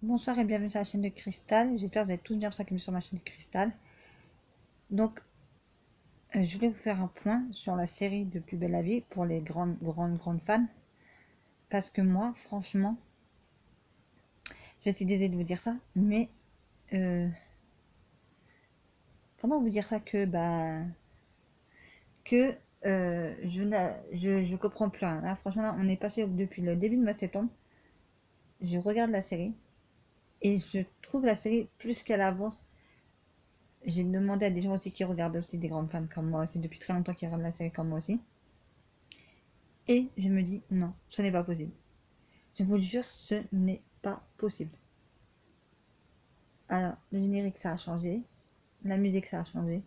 Bonsoir et bienvenue sur la chaîne de Cristal. J'espère que vous êtes tous bien sur ma chaîne de Cristal. Donc, je voulais vous faire un point sur la série de Plus belle la vie pour les grandes fans. Parce que moi, franchement, je suis désolée de vous dire ça, mais euh, comment vous dire ça que je comprends plus rien. Là, franchement, là, on est passé depuis le début de mois de septembre. Je regarde la série et je trouve la série plus qu'elle avance. J'ai demandé à des gens aussi qui regardent aussi des grandes fans comme moi aussi depuis très longtemps qui regardent la série comme moi aussi. Et je me dis non, ce n'est pas possible. Je vous le jure, ce n'est pas possible. Alors, le générique ça a changé, la musique ça a changé,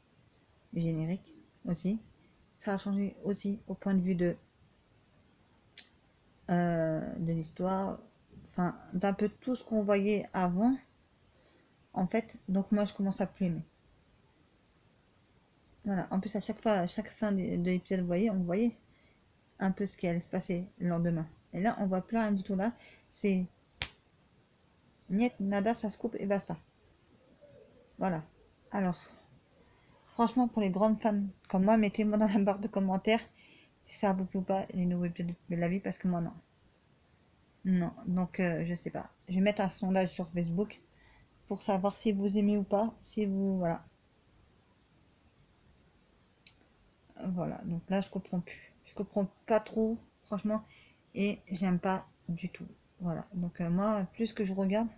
le générique aussi. Ça a changé aussi au point de vue de l'histoire, enfin d'un peu tout ce qu'on voyait avant, en fait. Donc moi je commence à plus aimer. Voilà, en plus à chaque fois, à chaque fin de l'épisode, vous voyez, on voyait un peu ce qui allait se passer le lendemain. Et là, on voit plus rien du tout là. C'est niet, nada, ça se coupe et basta. Voilà. Alors, franchement, pour les grandes fans comme moi, mettez-moi dans la barre de commentaires si ça vous plaît ou pas les nouveaux épisodes de la vie parce que moi non. Non, donc je sais pas. Je vais mettre un sondage sur Facebook pour savoir si vous aimez ou pas, si vous voilà. Voilà, donc là je comprends plus. Je comprends pas trop, franchement, et j'aime pas du tout. Voilà, donc moi, plus que je regarde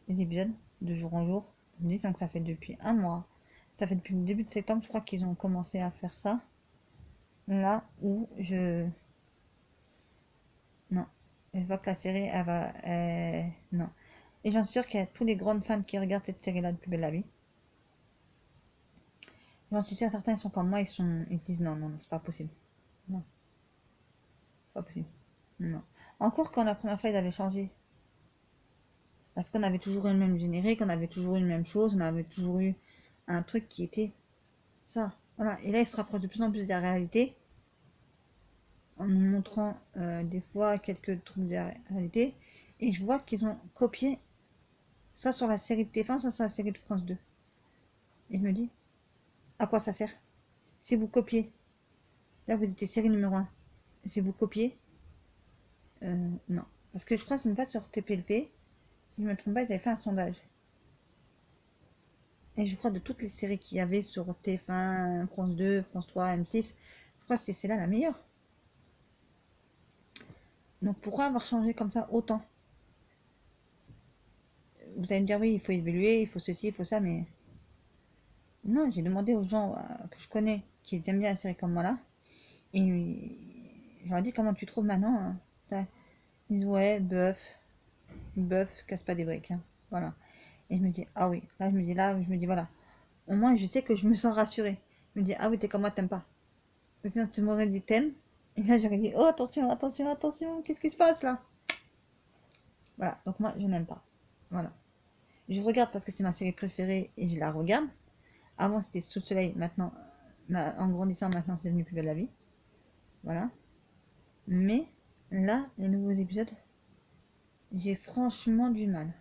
les épisodes de jour en jour, je me dis que ça fait depuis un mois. Ça fait depuis le début de septembre, je crois qu'ils ont commencé à faire ça. Là où je non. Je vois que la série, elle va. Non. Et j'en suis sûre qu'il y a tous les grandes fans qui regardent cette série-là de Plus belle la vie. J'en suis sûre, certains ils sont comme moi, ils se disent non, non, non, c'est pas possible. Non, c'est pas possible. Non. Encore quand la première fois ils avaient changé. Parce qu'on avait toujours eu le même générique, on avait toujours eu la même chose, on avait toujours eu un truc qui était ça. Voilà. Et là, ils se rapprochent de plus en plus de la réalité en nous montrant des fois quelques trucs de la réalité. Et je vois qu'ils ont copié soit sur la série de TF1, soit sur la série de France 2. Et je me dis, à quoi ça sert? Si vous copiez, là vous étiez série numéro un. Si vous copiez, non. Parce que je crois que c'est une fois sur TPLP, si je me trompe pas, ils avaient fait un sondage. Et je crois de toutes les séries qu'il y avait sur TF1, France 2, France 3, M6, je crois que c'est celle-là la meilleure. Donc pourquoi avoir changé comme ça autant? Vous allez me dire oui, il faut évoluer, il faut ceci, il faut ça, mais non, j'ai demandé aux gens que je connais qui aiment bien la série comme moi là, et je leur ai dit comment tu trouves maintenant, hein. Ils disent ouais, bœuf, casse pas des briques, hein. Voilà. Et je me dis, ah oui, là, je me dis, voilà. Au moins, je sais que je me sens rassurée. Je me dis, ah oui, t'es comme moi, t'aimes pas. Sinon, tu m'aurais dit, t'aimes. Et là, j'aurais dit, oh, attention, attention, attention, qu'est-ce qui se passe là? Voilà, donc moi, je n'aime pas. Voilà. Je regarde parce que c'est ma série préférée et je la regarde. Avant, c'était Sous le soleil, maintenant, en grandissant, maintenant, c'est devenu Plus belle la vie. Voilà. Mais là, les nouveaux épisodes, j'ai franchement du mal.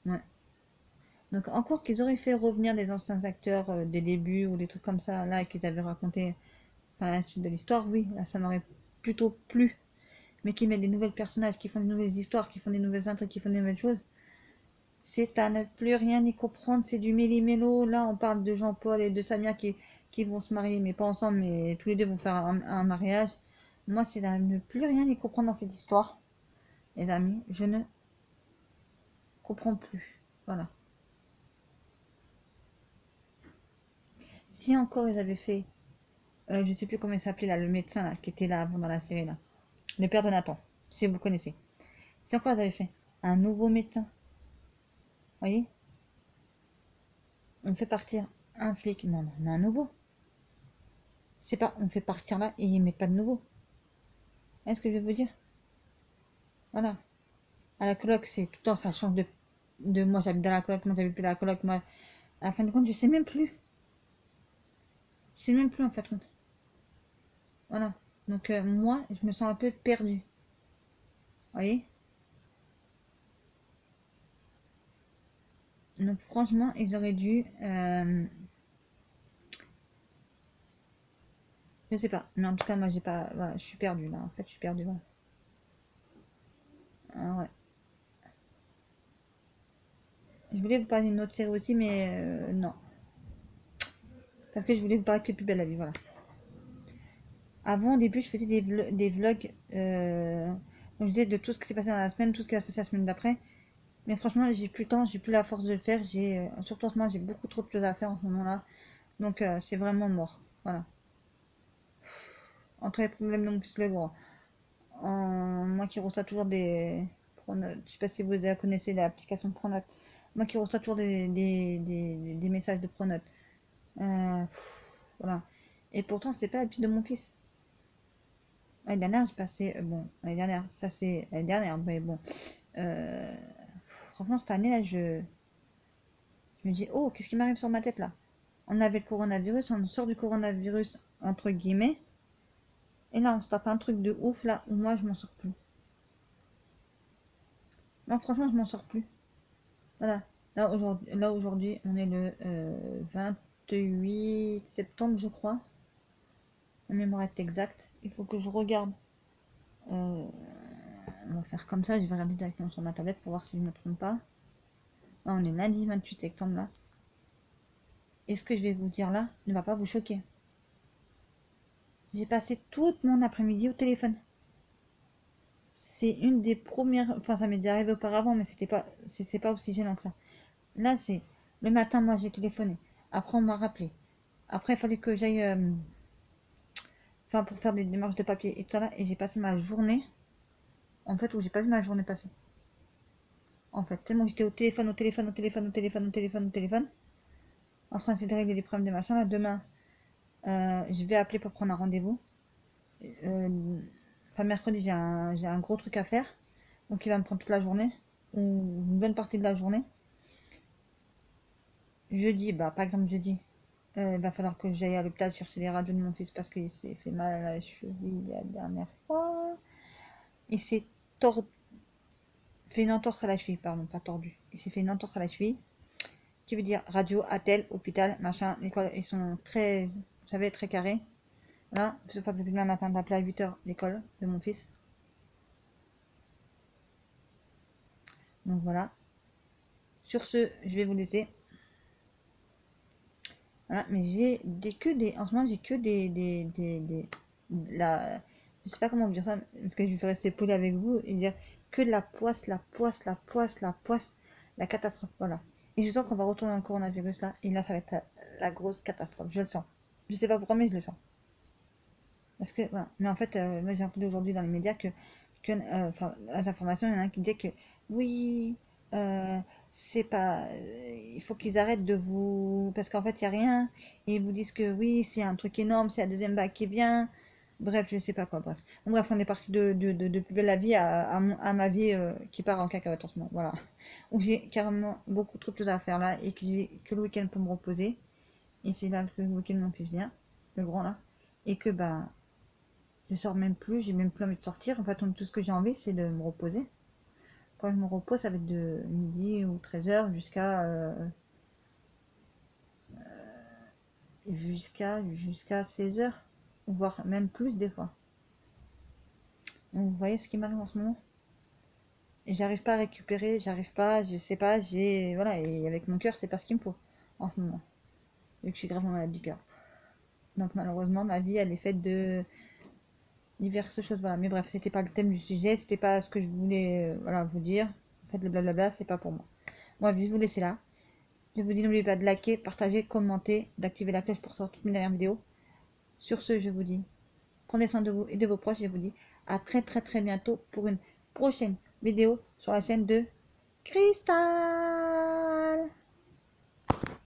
Ouais. Donc encore qu'ils auraient fait revenir des anciens acteurs des débuts ou des trucs comme ça, là, qu'ils avaient raconté enfin, la suite de l'histoire, oui, là, ça m'aurait plutôt plu. Mais qu'ils mettent des nouvelles personnages, qui font des nouvelles histoires, qui font des nouvelles intrigues, qui font des nouvelles choses, c'est à ne plus rien y comprendre, c'est du méli-mélo. Là, on parle de Jean-Paul et de Samia qui vont se marier, mais pas ensemble, mais tous les deux vont faire un mariage. Moi, c'est à ne plus rien y comprendre dans cette histoire. Les amis, je ne comprends plus. Voilà. Si encore ils avaient fait je sais plus comment il s'appelait là, le médecin là, qui était là avant dans la série là. Le père de Nathan, si vous connaissez. C'est encore ils avaient fait un nouveau médecin. Vous voyez? On fait partir un flic. Non, non, mais un nouveau. C'est pas on fait partir là et il met pas de nouveau. Est-ce que je vais vous dire? Voilà. À la coloc, c'est tout le temps ça change de moi j'habite dans la coloc, moi j'habite plus dans la coloc, moi. À la fin de compte, je sais même plus. Je sais même plus en fait compte. Voilà. Donc moi, je me sens un peu perdue. Vous voyez? Donc franchement, ils auraient dû... je sais pas. Mais en tout cas, moi, j'ai pas... Voilà, je suis perdue, là. En fait, je suis perdue, voilà. Ah, ouais. Je voulais vous parler d'une autre série aussi, mais non. Parce que je voulais vous parler que de Plus belle la vie, voilà. Avant, au début, je faisais des vlogs, où je disais de tout ce qui s'est passé dans la semaine, tout ce qui va se passer la semaine d'après. Mais franchement, j'ai plus le temps, j'ai plus la force de le faire. Surtout en ce moment, j'ai beaucoup trop de choses à faire en ce moment-là. Donc, c'est vraiment mort. Voilà. Entre les problèmes de mon fils le gros, moi qui reçois toujours des pronotes, je sais pas si vous connaissez l'application Pronote, moi qui reçois toujours des messages de Pronote. Voilà. Et pourtant, c'est pas l'habitude de mon fils. L'année dernière, j'ai passé. Bon, l'année dernière, ça c'est l'année dernière, mais bon. Euh, franchement, cette année là, je me dis, oh, qu'est-ce qui m'arrive sur ma tête là? On avait le coronavirus, on sort du coronavirus, entre guillemets. Et là, on se tape un truc de ouf là, où moi je m'en sors plus. Non, franchement, je m'en sors plus. Voilà. Là, aujourd'hui, on est le 28 septembre, je crois. Ma mémoire est exacte. Il faut que je regarde. On va faire comme ça, je vais regarder directement sur ma tablette pour voir si je ne me trompe pas. Là, on est lundi 28 septembre là. Et ce que je vais vous dire là ne va pas vous choquer. J'ai passé toute mon après-midi au téléphone. C'est une des premières. Enfin, ça m'est déjà arrivé auparavant, mais c'est pas aussi gênant que ça. Là, c'est le matin, moi j'ai téléphoné. Après, on m'a rappelé. Après, il fallait que j'aille. Enfin, pour faire des démarches de papier et tout ça là. Et j'ai passé ma journée. En fait, où j'ai pas vu ma journée passer. En fait, tellement que j'étais au téléphone, au téléphone, au téléphone, au téléphone, au téléphone, au téléphone. En train d'essayer de régler des problèmes de machin. Là, demain, je vais appeler pour prendre un rendez-vous. Enfin, mercredi, j'ai un gros truc à faire. Donc, il va me prendre toute la journée. Ou une bonne partie de la journée. Jeudi, bah, par exemple, jeudi, il va falloir que j'aille à l'hôpital chercher les radios de mon fils parce qu'il s'est fait mal à la cheville la dernière fois. Il s'est tord... fait une entorse à la cheville, pardon, pas tordu. Il s'est fait une entorse à la cheville. Qui veut dire radio, attel, hôpital, machin. L'école, ils sont très, vous savez, très carrés. Là, je ne pas plus demain matin d'appeler à 8 h l'école de mon fils. Donc voilà. Sur ce, je vais vous laisser. Voilà, mais j'ai que des. En ce moment, j'ai que la, je sais pas comment vous dire ça, parce que je vais rester poli avec vous et dire que de la poisse, la poisse, la poisse, la poisse, la catastrophe. Voilà. Et je sens qu'on va retourner dans le coronavirus là, et là, ça va être la grosse catastrophe. Je le sens. Je sais pas pourquoi, mais je le sens. Parce que, voilà. Mais en fait, moi j'ai entendu aujourd'hui dans les médias enfin, les informations, il y en a un qui disait que oui, euh, c'est pas, il faut qu'ils arrêtent de vous, parce qu'en fait il y a rien, et ils vous disent que oui, c'est un truc énorme, c'est la deuxième vague qui vient. Bref, je sais pas quoi, bref. Bon, bref, on est parti de plus belle la vie à ma vie qui part en cacahuète en ce moment, voilà. Où j'ai carrément beaucoup trop de choses à faire là, et que j'ai que le week-end pour me reposer. Et c'est là que le week-end mon fils vient, le grand là, et que bah je sors même plus, j'ai même plus envie de sortir. En fait, tout ce que j'ai envie, c'est de me reposer. Quand je me repose, ça va être de midi ou 13 h jusqu'à 16 h, voire même plus des fois. Donc, vous voyez ce qui m'arrive en ce moment. Et j'arrive pas à récupérer, j'arrive pas, je sais pas, voilà, et avec mon cœur, c'est pas ce qu'il me faut en ce moment. Vu que je suis gravement malade du cœur. Donc, malheureusement, ma vie, elle est faite de diverses choses, voilà. Mais bref, c'était pas le thème du sujet, c'était pas ce que je voulais voilà, vous dire. En fait, le blablabla, c'est pas pour moi. Moi, je vais vous laisser là. Je vous dis, n'oubliez pas de liker, partager, commenter, d'activer la cloche pour savoir toutes mes dernières vidéos. Sur ce, je vous dis, prenez soin de vous et de vos proches. Je vous dis à très très très bientôt pour une prochaine vidéo sur la chaîne de Christa.